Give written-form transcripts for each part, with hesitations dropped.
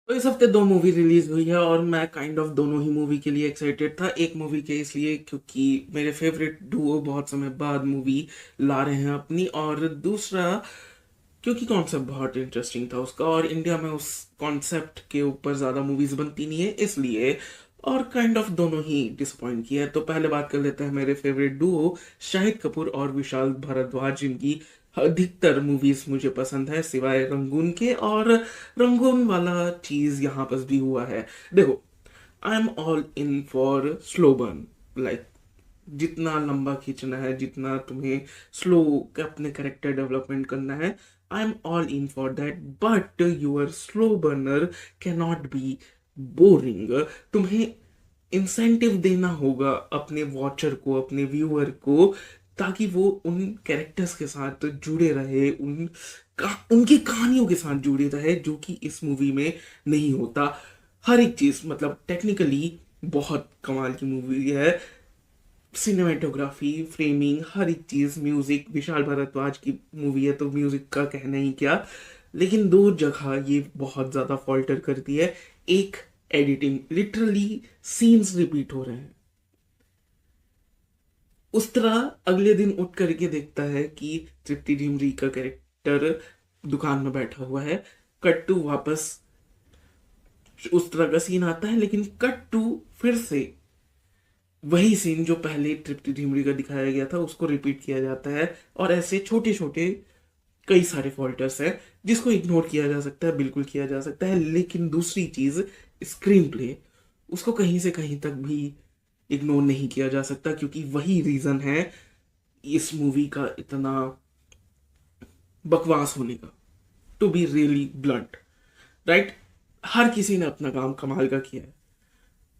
तो इस हफ्ते दो मूवी रिलीज हुई है और मैं काइंड ऑफ दोनों ही मूवी के लिए एक्साइटेड था। एक मूवी के इसलिए क्योंकि मेरे फेवरेट डुओ बहुत समय बाद मूवी ला रहे हैं अपनी, और दूसरा क्योंकि कॉन्सेप्ट बहुत इंटरेस्टिंग था उसका, और इंडिया में उस कॉन्सेप्ट के ऊपर ज्यादा मूवीज बनती नहीं है इसलिए। और काइंड ऑफ दोनों ही डिसअपॉइंट किया है। तो पहले बात कर लेते हैं मेरे फेवरेट डुओ शाहिद कपूर और विशाल भारद्वाज, जिनकी अधिकतर मूवीज मुझे पसंद है सिवाय रंगून के, और रंगून वाला चीज यहाँ पर भी हुआ है। देखो, आई am all in for slow burn, like जितना लंबा खींचना है, जितना तुम्हें स्लो अपने कैरेक्टर डेवलपमेंट करना है, I am all in for that. But your slow burner can not be boring. तुम्हें इंसेंटिव देना होगा अपने वॉचर को, अपने व्यूअर को, ताकि वो उन कैरेक्टर्स के साथ जुड़े रहे, उनकी कहानियों के साथ जुड़े रहे, जो कि इस मूवी में नहीं होता। हर एक चीज मतलब टेक्निकली बहुत कमाल की मूवी है। सिनेमेटोग्राफी, फ्रेमिंग, हर एक चीज, म्यूजिक, विशाल भारद्वाज की मूवी है तो म्यूजिक का कहना ही क्या। लेकिन दो जगह ये बहुत ज्यादा फॉल्टर करती है। एक, एडिटिंग, लिटरली सीन्स रिपीट हो रहे हैं। उस तरह अगले दिन उठ करके देखता है कि तृप्ति डिमरी का कैरेक्टर दुकान में बैठा हुआ है। कट टू वापस उस तरह का सीन आता है, लेकिन कट टू फिर से वही सीन जो पहले तृप्ति डिमरी का दिखाया गया था उसको रिपीट किया जाता है। और ऐसे छोटे छोटे कई सारे फॉल्टर्स हैं जिसको इग्नोर किया जा सकता है, बिल्कुल किया जा सकता है। लेकिन दूसरी चीज, स्क्रीन प्ले, उसको कहीं से कहीं तक भी इग्नोर नहीं किया जा सकता, क्योंकि वही रीजन है इस मूवी का इतना बकवास होने का। To be really blunt, right? हर किसी ने अपना काम कमाल का किया है।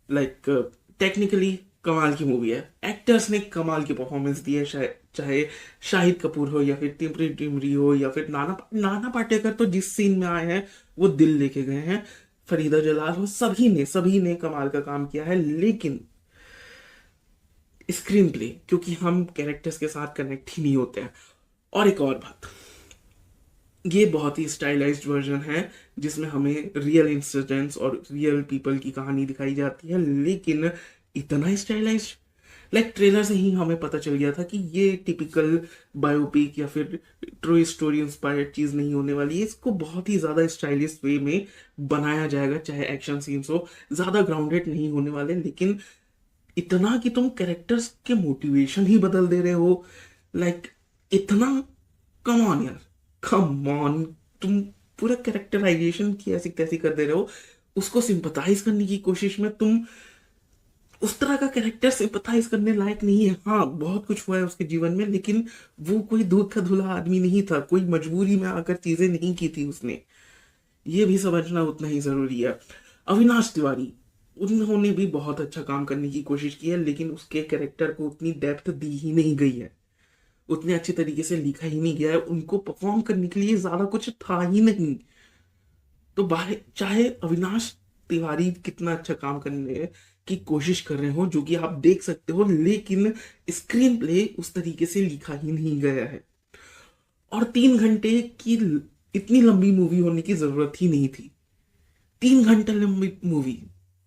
लाइक टेक्निकली कमाल की मूवी है, एक्टर्स ने कमाल की परफॉर्मेंस दी है, चाहे शाहिद कपूर हो या फिर टिमरी टिमरी हो या फिर नाना नाना पाटेकर, तो जिस सीन में आए हैं वो दिल लेके गए हैं। फरीदा जलाल हो, सभी ने कमाल का काम किया है। लेकिन स्क्रीन प्ले, क्योंकि हम कैरेक्टर्स के साथ कनेक्ट ही नहीं होते हैं। और एक और बात, ये बहुत ही स्टाइलाइज्ड वर्जन है जिसमें हमें रियल इंसिडेंट्स और रियल पीपल की कहानी दिखाई जाती है, लेकिन इतना स्टाइलाइज्ड, लाइक ट्रेलर से ही हमें पता चल गया था कि ये टिपिकल बायोपिक या फिर ट्रू स्टोरी इंस्पायर्ड चीज नहीं होने वाली है। इसको बहुत ही ज्यादा स्टाइलिश वे में बनाया जाएगा, चाहे एक्शन सीन्स हो, ज्यादा ग्राउंडेड नहीं होने वाले। लेकिन इतना कि तुम कैरेक्टर्स के मोटिवेशन ही बदल दे रहे हो, लाइक इतना, कम ऑन यार, कम ऑन। तुम पूरा कैरेक्टराइजेशन की ऐसी तैसी कर दे रहे हो। उसको सिंपथाइज करने की कोशिश में तुम उस तरह का कैरेक्टर सिंपथाइज करने लायक नहीं है। हाँ, बहुत कुछ हुआ है उसके जीवन में, लेकिन वो कोई दूध का धुला आदमी नहीं था, कोई मजबूरी में आकर चीजें नहीं की थी उसने। ये भी समझना उतना ही जरूरी है। अविनाश तिवारी, उन्होंने भी बहुत अच्छा काम करने की कोशिश की है, लेकिन उसके कैरेक्टर को उतनी डेप्थ दी ही नहीं गई है, उतने अच्छे तरीके से लिखा ही नहीं गया है, उनको परफॉर्म करने के लिए ज्यादा कुछ था ही नहीं। तो बाहर चाहे अविनाश तिवारी कितना अच्छा काम करने की कोशिश कर रहे हो, जो कि आप देख सकते हो, लेकिन स्क्रीन प्ले उस तरीके से लिखा ही नहीं गया है। और 3 घंटे की इतनी लंबी मूवी होने की जरूरत ही नहीं थी। 3 घंटे लंबी मूवी,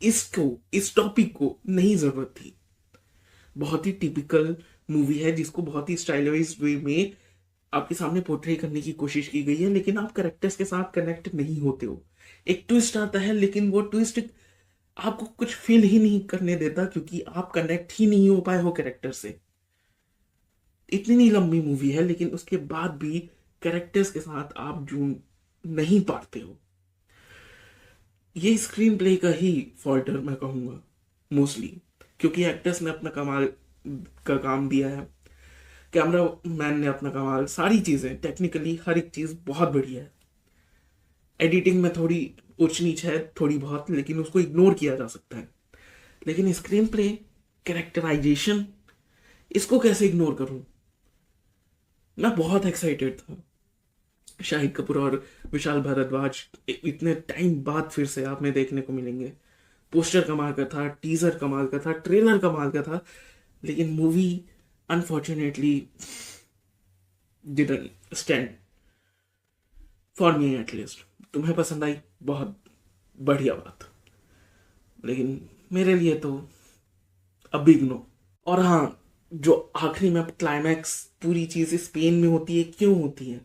इसको, इस टॉपिक को नहीं जरूरत थी। बहुत ही टिपिकल मूवी है जिसको बहुत ही स्टाइलाइज वे में आपके सामने पोर्ट्रे करने की कोशिश की गई है, लेकिन आप करेक्टर्स के साथ कनेक्ट नहीं होते हो। एक ट्विस्ट आता है, लेकिन वो ट्विस्ट आपको कुछ फील ही नहीं करने देता, क्योंकि आप कनेक्ट ही नहीं हो पाए हो कैरेक्टर से। इतनी लंबी मूवी है लेकिन उसके बाद भी कैरेक्टर्स के साथ आप जुड़ नहीं पाते हो। ये स्क्रीन प्ले का ही फॉल्टर मैं कहूंगा मोस्टली, क्योंकि एक्टर्स ने अपना कमाल का काम दिया है, कैमरा मैन ने अपना कमाल, सारी चीजें टेक्निकली हर एक चीज बहुत बढ़िया है। एडिटिंग में थोड़ी ऊंच नीच है थोड़ी बहुत, लेकिन उसको इग्नोर किया जा सकता है। लेकिन स्क्रीन प्ले, कैरेक्टराइजेशन, इसको कैसे इग्नोर करूं? मैं बहुत एक्साइटेड था। शाहिद कपूर और विशाल भारद्वाज इतने टाइम बाद फिर से आप में देखने को मिलेंगे। पोस्टर कमाल का था, टीजर कमाल का था, ट्रेलर कमाल का था, लेकिन movie unfortunately didn't stand for me at least. तुम्हें पसंद आई? बहुत बढ़िया बात। लेकिन मेरे लिए तो अ बिग नो। और हाँ, जो आखिरी में क्लाइमैक्स पूरी चीज स्पेन में होती है, क्यों होती है,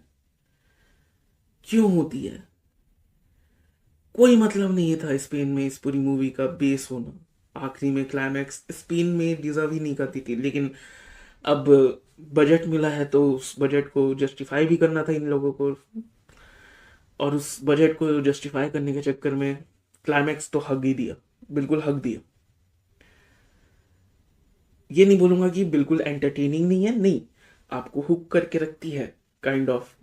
क्यों होती है? कोई मतलब नहीं था स्पेन में इस पूरी मूवी का बेस होना। आखिरी में क्लाइमैक्स स्पेन में डिजर्व ही नहीं करती थी, लेकिन अब बजट मिला है तो उस बजट को जस्टिफाई भी करना था इन लोगों को, और उस बजट को जस्टिफाई करने के चक्कर में क्लाइमैक्स तो हक ही दिया, बिल्कुल हक दिया। ये नहीं बोलूंगा कि बिल्कुल एंटरटेनिंग नहीं है, नहीं, आपको हुक करके रखती है काइंड ऑफ,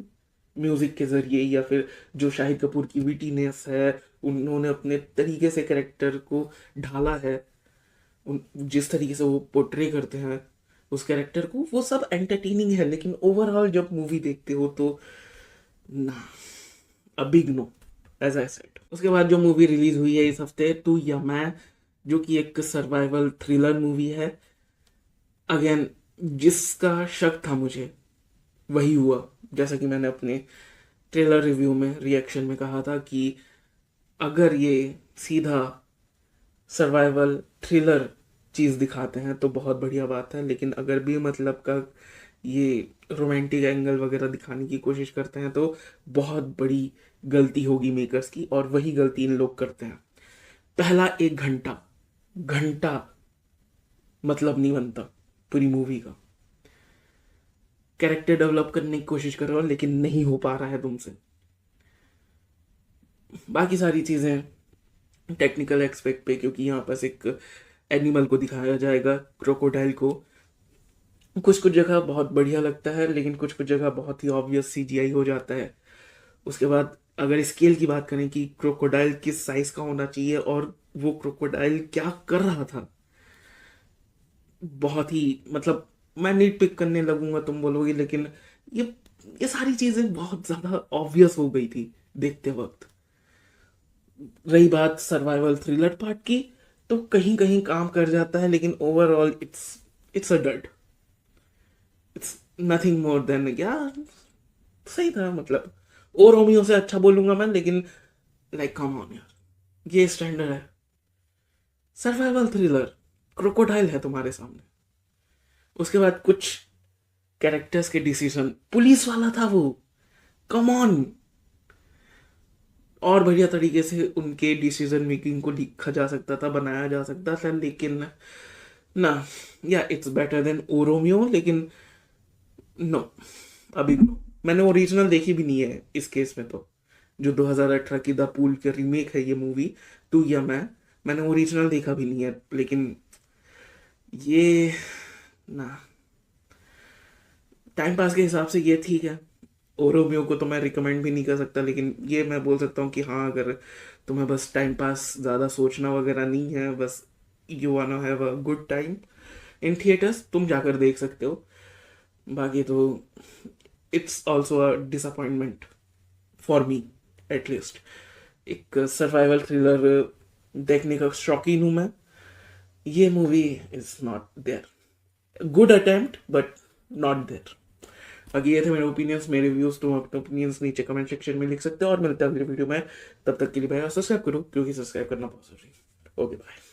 म्यूजिक के जरिए, या फिर जो शाहिद कपूर की विटीनेस है, उन्होंने अपने तरीके से कैरेक्टर को ढाला है, जिस तरीके से वो पोर्ट्रे करते हैं उस कैरेक्टर को, वो सब एंटरटेनिंग है। लेकिन ओवरऑल जब मूवी देखते हो तो ना, a big no, as I said. उसके बाद जो मूवी रिलीज हुई है इस हफ्ते, तू या मैं, जो कि एक सर्वाइवल थ्रिलर मूवी है। अगेन, जिसका शक था मुझे वही हुआ। जैसा कि मैंने अपने ट्रेलर रिव्यू में, रिएक्शन में कहा था कि अगर ये सीधा सर्वाइवल थ्रिलर चीज दिखाते हैं तो बहुत बढ़िया बात है, लेकिन अगर भी मतलब का ये रोमांटिक एंगल वगैरह दिखाने की कोशिश करते हैं तो बहुत बड़ी गलती होगी मेकर्स की, और वही गलती इन लोग करते हैं। पहला 1 घंटा, घंटा मतलब नहीं बनता पूरी मूवी का। कैरेक्टर डेवलप करने की कोशिश कर रहे हो लेकिन नहीं हो पा रहा है तुमसे। बाकी सारी चीजें टेक्निकल एक्सपेक्ट पे, क्योंकि यहाँ पास एक एनिमल को दिखाया जाएगा, क्रोकोडाइल को, कुछ कुछ जगह बहुत बढ़िया लगता है, लेकिन कुछ कुछ जगह बहुत ही ऑब्वियस सीजीआई हो जाता है। उसके बाद अगर स्केल की बात करें कि क्रोकोडाइल किस साइज का होना चाहिए और वो क्रोकोडाइल क्या कर रहा था, बहुत ही मतलब, मैं नीट पिक करने लगूंगा तुम बोलोगे, लेकिन ये ये सारी चीजें बहुत ज्यादा ऑब्वियस हो गई थी देखते वक्त। रही बात सर्वाइवल थ्रिलर पार्ट की, तो कहीं कहीं काम कर जाता है, लेकिन overall it's a dud, it's nothing more than, या सही था मतलब। ओ रोमियो से अच्छा बोलूंगा मैं, लेकिन लाइक कम ऑन यार, ये स्टैंडर्ड है। सर्वाइवल थ्रिलर, क्रोकोडाइल है तुम्हारे सामने। उसके बाद कुछ कैरेक्टर्स के डिसीजन, पुलिस वाला था वो, कम ऑन, और बढ़िया तरीके से उनके डिसीजन मेकिंग को लिखा जा सकता था, बनाया जा सकता था, लेकिन ना, या it's better than O Romeo, लेकिन नो, अभी नो। मैंने ओरिजिनल देखी भी नहीं है इस केस में तो, जो 2018 की द पूल के रीमेक है ये मूवी, तू या मैंने ओरिजिनल देखा भी नहीं है, लेकिन ये ना, टाइम पास के हिसाब से ये ठीक है। ओरोमियो को तो मैं रिकमेंड भी नहीं कर सकता, लेकिन ये मैं बोल सकता हूँ कि हाँ, अगर तुम्हें बस टाइम पास, ज़्यादा सोचना वगैरह नहीं है, बस you wanna have a good time in theatres, तुम जाकर देख सकते हो। बाकी तो it's also a disappointment for me, at least. एक सर्वाइवल थ्रिलर देखने का शौकीन हूँ मैं, ये movie is not there. Good attempt but not there. बाकी ये थे मेरे ओपिनियंस, मेरे व्यूज, तुम अपने ओपिनियंस नीचे कमेंट सेक्शन में लिख सकते हो, और मिलते हैं अगले वीडियो में। तब तक के लिए भाई सब्सक्राइब करो, क्योंकि सब्सक्राइब करना बहुत जरूरी है। Okay bye.